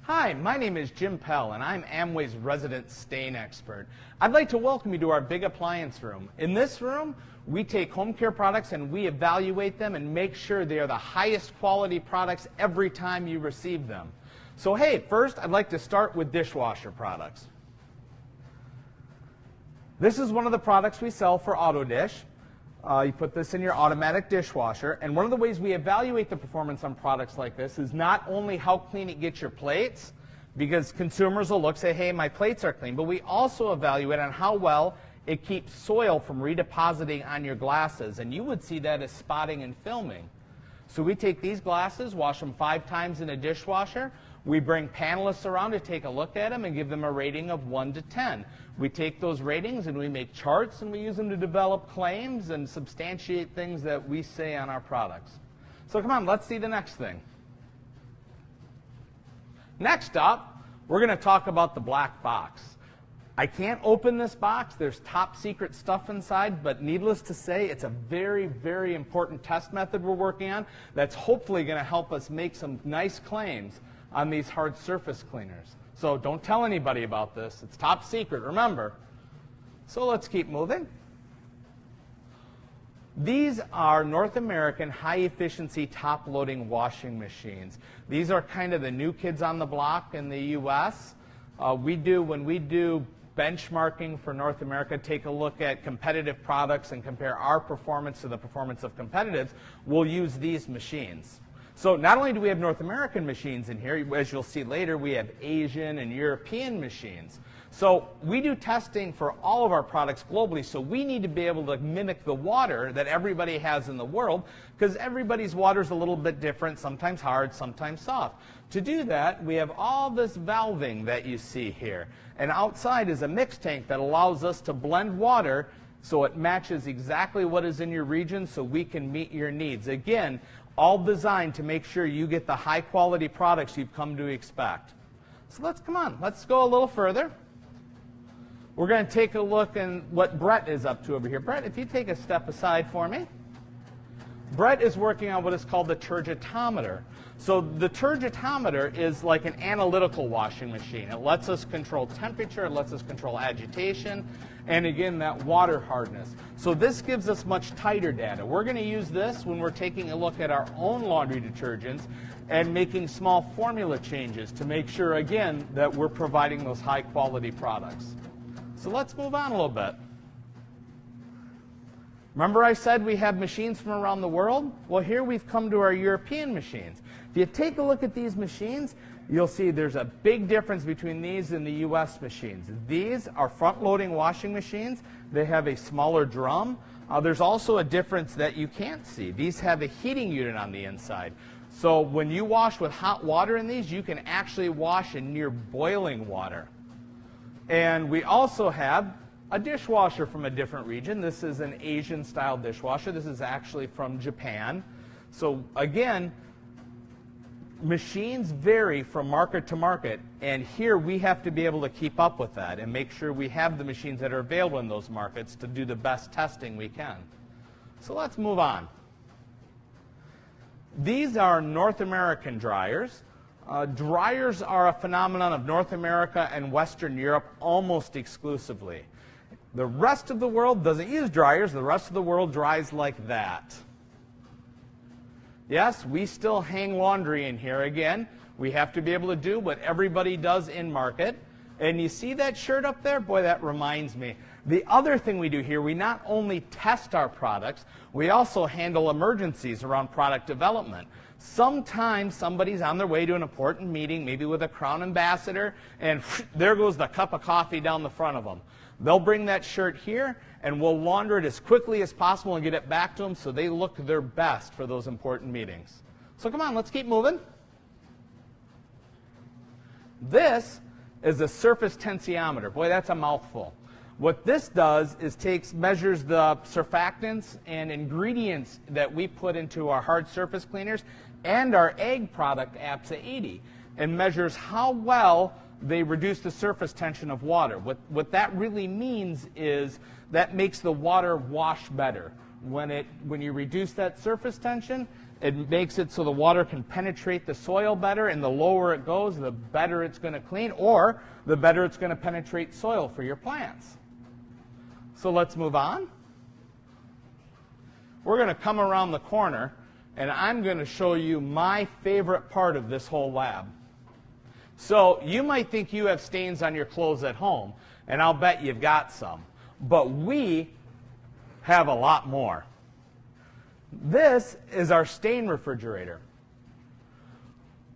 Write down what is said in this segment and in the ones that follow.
Hi, my name is Jim Pell, and I'm Amway's resident stain expert. I'd like to welcome you to our big appliance room. In this room, we take home care products and we evaluate them and make sure they are the highest quality products every time you receive them. So hey, first I'd like to start with dishwasher products. This is one of the products we sell for Auto Dish. You put this in your automatic dishwasher, and one of the ways we evaluate the performance on products like this is not only how clean it gets your plates, because consumers will look, say, hey, my plates are clean, but we also evaluate on how well it keeps soil from redepositing on your glasses, and you would see that as spotting and filming. So we take these glasses, wash them 5 times in a dishwasher. We bring panelists around to take a look at them and give them a rating of 1 to 10. We take those ratings and we make charts and we use them to develop claims and substantiate things that we say on our products. So come on, let's see the next thing. Next up, we're going to talk about the black box. I can't open this box. There's top secret stuff inside, but needless to say, it's a very, very important test method we're working on that's hopefully going to help us make some nice claims on these hard surface cleaners. So don't tell anybody about this. It's top secret, remember. So let's keep moving. These are North American high-efficiency top-loading washing machines. These are kind of the new kids on the block in the U.S. When we do benchmarking for North America, take a look at competitive products and compare our performance to the performance of competitors, we'll use these machines. So not only do we have North American machines in here, as you'll see later, we have Asian and European machines. So we do testing for all of our products globally, so we need to be able to mimic the water that everybody has in the world, because everybody's water is a little bit different, sometimes hard, sometimes soft. To do that, we have all this valving that you see here. And outside is a mix tank that allows us to blend water so it matches exactly what is in your region so we can meet your needs. Again, all designed to make sure you get the high quality products you've come to expect. So let's go a little further. We're going to take a look at what Brett is up to over here. Brett, if you take a step aside for me. Brett is working on what is called the Tensiometer. So the Tensiometer is like an analytical washing machine. It lets us control temperature, it lets us control agitation, and again, that water hardness. So this gives us much tighter data. We're going to use this when we're taking a look at our own laundry detergents and making small formula changes to make sure, again, that we're providing those high quality products. So let's move on a little bit. Remember I said we have machines from around the world? Well, here we've come to our European machines. If you take a look at these machines, you'll see there's a big difference between these and the U.S. machines. These are front-loading washing machines. They have a smaller drum. There's also a difference that you can't see. These have a heating unit on the inside. So when you wash with hot water in these, you can actually wash in near boiling water. And we also have a dishwasher from a different region. This is an Asian-style dishwasher. This is actually from Japan. So again, machines vary from market to market, and here we have to be able to keep up with that and make sure we have the machines that are available in those markets to do the best testing we can. So let's move on. These are North American dryers. Dryers are a phenomenon of North America and Western Europe almost exclusively. The rest of the world doesn't use dryers. The rest of the world dries like that. Yes, we still hang laundry in here. Again, we have to be able to do what everybody does in market. And you see that shirt up there? Boy, that reminds me. The other thing we do here, we not only test our products, we also handle emergencies around product development. Sometimes somebody's on their way to an important meeting, maybe with a Crown Ambassador, and there goes the cup of coffee down the front of them. They'll bring that shirt here, and we'll launder it as quickly as possible and get it back to them so they look their best for those important meetings. So come on, let's keep moving. This is a surface tensiometer. Boy, that's a mouthful. What this does is measures the surfactants and ingredients that we put into our hard surface cleaners and our egg product, APSA 80, and measures how well they reduce the surface tension of water. What that really means is that makes the water wash better. When you reduce that surface tension, it makes it so the water can penetrate the soil better, and the lower it goes, the better it's going to clean, or the better it's going to penetrate soil for your plants. So let's move on. We're going to come around the corner, and I'm going to show you my favorite part of this whole lab. So you might think you have stains on your clothes at home, and I'll bet you've got some. But we have a lot more. This is our stain refrigerator.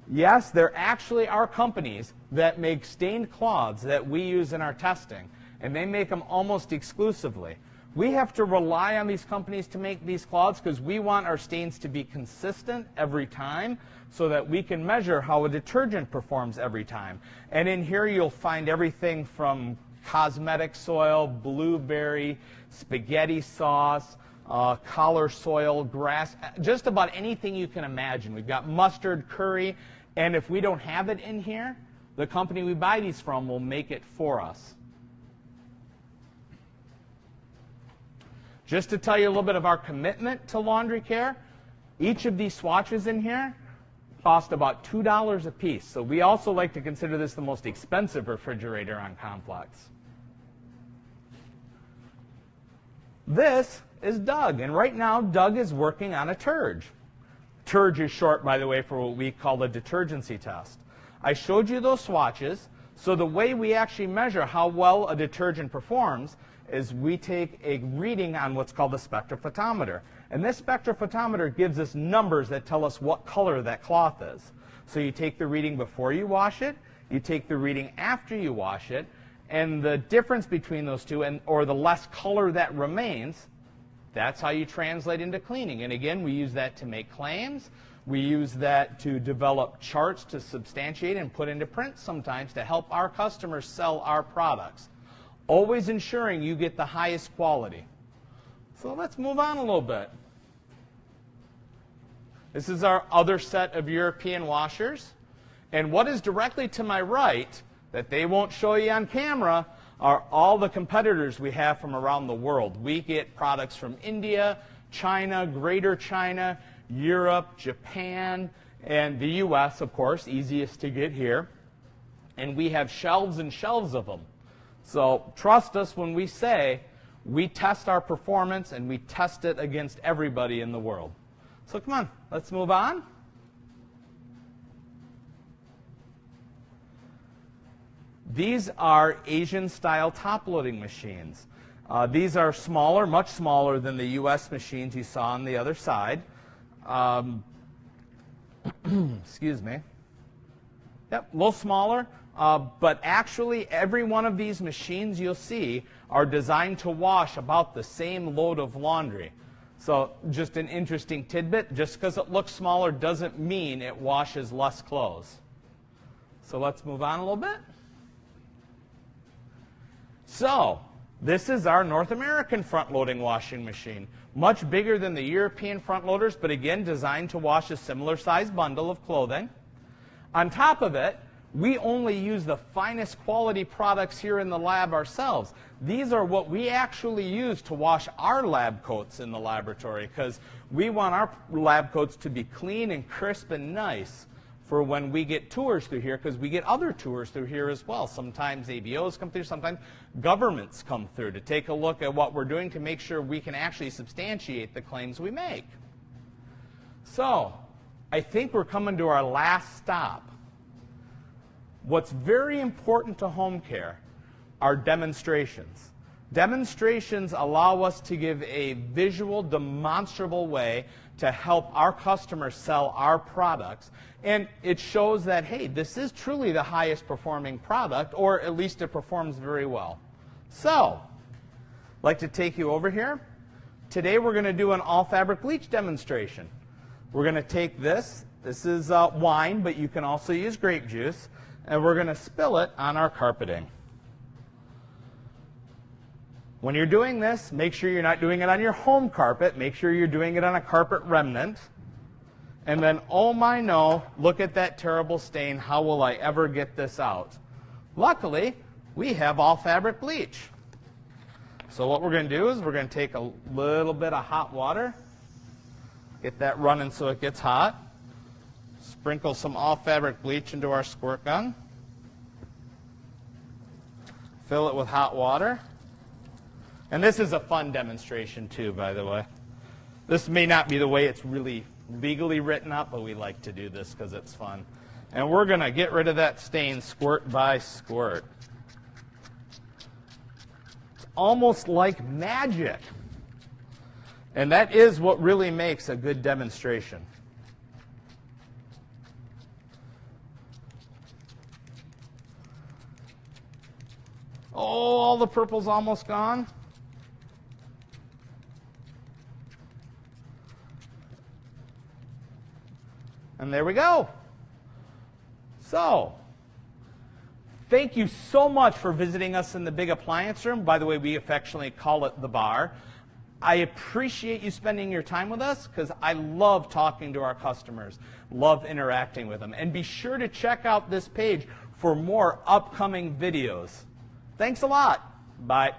Yes, there actually are companies that make stained cloths that we use in our testing, and they make them almost exclusively. We have to rely on these companies to make these cloths because we want our stains to be consistent every time so that we can measure how a detergent performs every time. And in here you'll find everything from cosmetic soil, blueberry, spaghetti sauce, collar soil, grass, just about anything you can imagine. We've got mustard, curry, and if we don't have it in here, the company we buy these from will make it for us. Just to tell you a little bit of our commitment to laundry care, each of these swatches in here cost about $2 a piece. So we also like to consider this the most expensive refrigerator on Complex. This is Doug, and right now Doug is working on a Turge. Turge is short, by the way, for what we call a detergency test. I showed you those swatches, so the way we actually measure how well a detergent performs is we take a reading on what's called a spectrophotometer. And this spectrophotometer gives us numbers that tell us what color that cloth is. So you take the reading before you wash it, you take the reading after you wash it, and the difference between those two, or the less color that remains, that's how you translate into cleaning. And again, we use that to make claims. We use that to develop charts to substantiate and put into print sometimes to help our customers sell our products, always ensuring you get the highest quality. So let's move on a little bit. This is our other set of European washers. And what is directly to my right that they won't show you on camera are all the competitors we have from around the world. We get products from India, China, Greater China, Europe, Japan, and the US, of course, easiest to get here. And we have shelves and shelves of them. So trust us when we say we test our performance and we test it against everybody in the world. So come on, let's move on. These are Asian-style top-loading machines. These are smaller, much smaller than the US machines you saw on the other side. Excuse me. Yep, a little smaller, but actually every one of these machines you'll see are designed to wash about the same load of laundry. So just an interesting tidbit, just because it looks smaller doesn't mean it washes less clothes. So let's move on a little bit. So this is our North American front-loading washing machine. Much bigger than the European front-loaders, but again designed to wash a similar size bundle of clothing. On top of it, we only use the finest quality products here in the lab ourselves. These are what we actually use to wash our lab coats in the laboratory, because we want our lab coats to be clean and crisp and nice for when we get tours through here, because we get other tours through here as well. Sometimes ABOs come through, sometimes governments come through to take a look at what we're doing to make sure we can actually substantiate the claims we make. So I think we're coming to our last stop. What's very important to home care are demonstrations. Demonstrations allow us to give a visual, demonstrable way to help our customers sell our products. And it shows that, hey, this is truly the highest performing product, or at least it performs very well. So, I'd like to take you over here. Today we're going to do an all-fabric bleach demonstration. We're going to take this. This is wine, but you can also use grape juice. And we're going to spill it on our carpeting. When you're doing this, make sure you're not doing it on your home carpet. Make sure you're doing it on a carpet remnant. And then, oh my no, look at that terrible stain. How will I ever get this out? Luckily, we have all fabric bleach. So what we're going to do is we're going to take a little bit of hot water, get that running so it gets hot, sprinkle some all-fabric bleach into our squirt gun, fill it with hot water. And this is a fun demonstration too, by the way. This may not be the way it's really legally written up, but we like to do this because it's fun. And we're going to get rid of that stain squirt by squirt. It's almost like magic. And that is what really makes a good demonstration. Oh, all the purple's almost gone. And there we go. So, thank you so much for visiting us in the big appliance room. By the way, we affectionately call it the bar. I appreciate you spending your time with us because I love talking to our customers, love interacting with them. And be sure to check out this page for more upcoming videos. Thanks a lot. Bye.